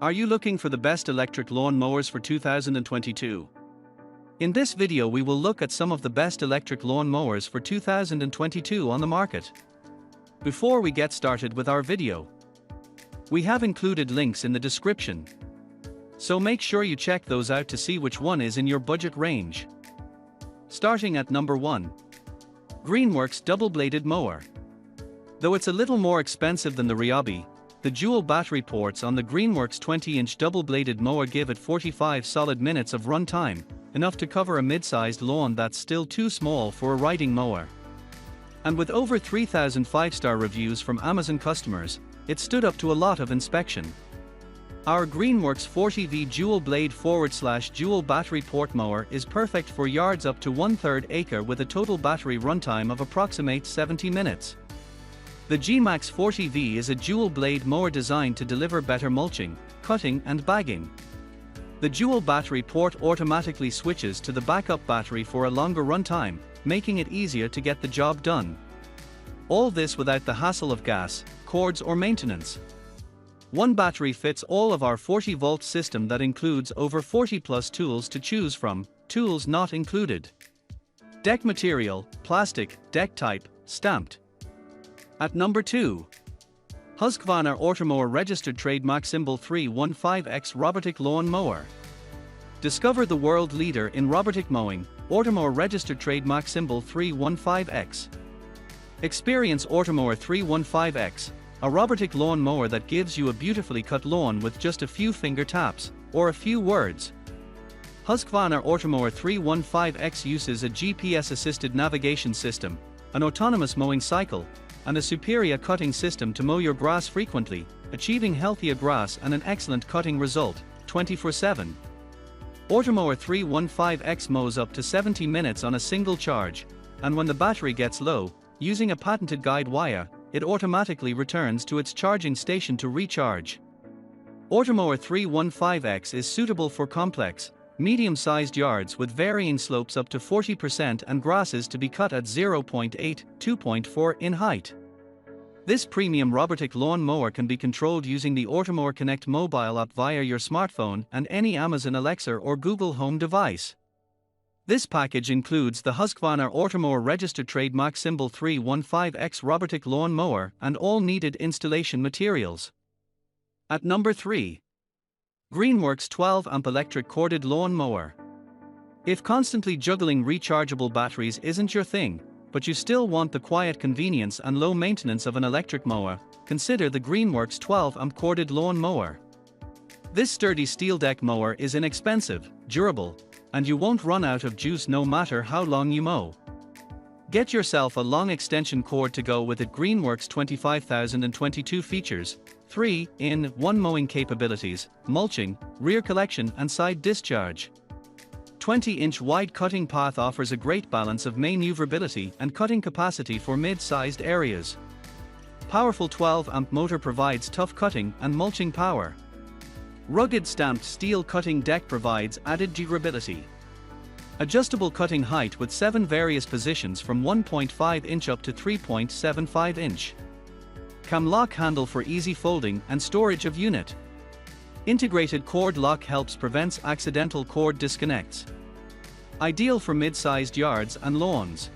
Are you looking for the best electric lawn mowers for 2022? In this video we will look at some of the best electric lawn mowers for 2022 on the market. Before we get started with our video, we have included links in the description, so make sure you check those out to see which one is in your budget range. Starting at number 1. Greenworks double-bladed mower. Though it's a little more expensive than the Ryobi, the dual battery ports on the Greenworks 20-inch double-bladed mower give it 45 solid minutes of run time, enough to cover a mid-sized lawn that's still too small for a riding mower. And with over 3,000 5-star reviews from Amazon customers, it stood up to a lot of inspection. Our Greenworks 40V dual-blade / dual battery port mower is perfect for yards up to 1/3 acre with a total battery runtime of approximate 70 minutes. The G-Max 40V is a dual-blade mower designed to deliver better mulching, cutting and bagging. The dual battery port automatically switches to the backup battery for a longer runtime, making it easier to get the job done. All this without the hassle of gas, cords or maintenance. One battery fits all of our 40-volt system that includes over 40+ tools to choose from, tools not included. Deck material, plastic, deck type, stamped. At number 2. Husqvarna Automower Registered Trademark Symbol 315X Robotic Lawn Mower. Discover the world leader in robotic mowing, Automower Registered Trademark Symbol 315X. Experience Automower 315X, a robotic lawn mower that gives you a beautifully cut lawn with just a few finger taps, or a few words. Husqvarna Automower 315X uses a GPS-assisted navigation system, an autonomous mowing cycle, and a superior cutting system to mow your grass frequently, achieving healthier grass and an excellent cutting result, 24/7. Automower 315X mows up to 70 minutes on a single charge, and when the battery gets low, using a patented guide wire, it automatically returns to its charging station to recharge. Automower 315X is suitable for complex, medium-sized yards with varying slopes up to 40% and grasses to be cut at 0.8, 2.4 in height. This premium robotic lawn mower can be controlled using the Automower Connect mobile app via your smartphone and any Amazon Alexa or Google Home device. This package includes the Husqvarna Automower Registered Trademark Symbol 315X robotic lawn mower and all needed installation materials. At number 3. Greenworks 12-amp electric corded lawn mower. If constantly juggling rechargeable batteries isn't your thing, but you still want the quiet convenience and low maintenance of an electric mower, consider the Greenworks 12-amp corded lawn mower. This sturdy steel deck mower is inexpensive, durable, and you won't run out of juice no matter how long you mow. Get yourself a long extension cord to go with it. Greenworks 25,022 features, 3-in-1 mowing capabilities, mulching, rear collection and side discharge. 20-inch wide cutting path offers a great balance of maneuverability and cutting capacity for mid-sized areas. Powerful 12-amp motor provides tough cutting and mulching power. Rugged stamped steel cutting deck provides added durability. Adjustable cutting height with 7 various positions from 1.5 inch up to 3.75 inch. Cam lock handle for easy folding and storage of unit. Integrated cord lock helps prevents accidental cord disconnects. Ideal for mid-sized yards and lawns.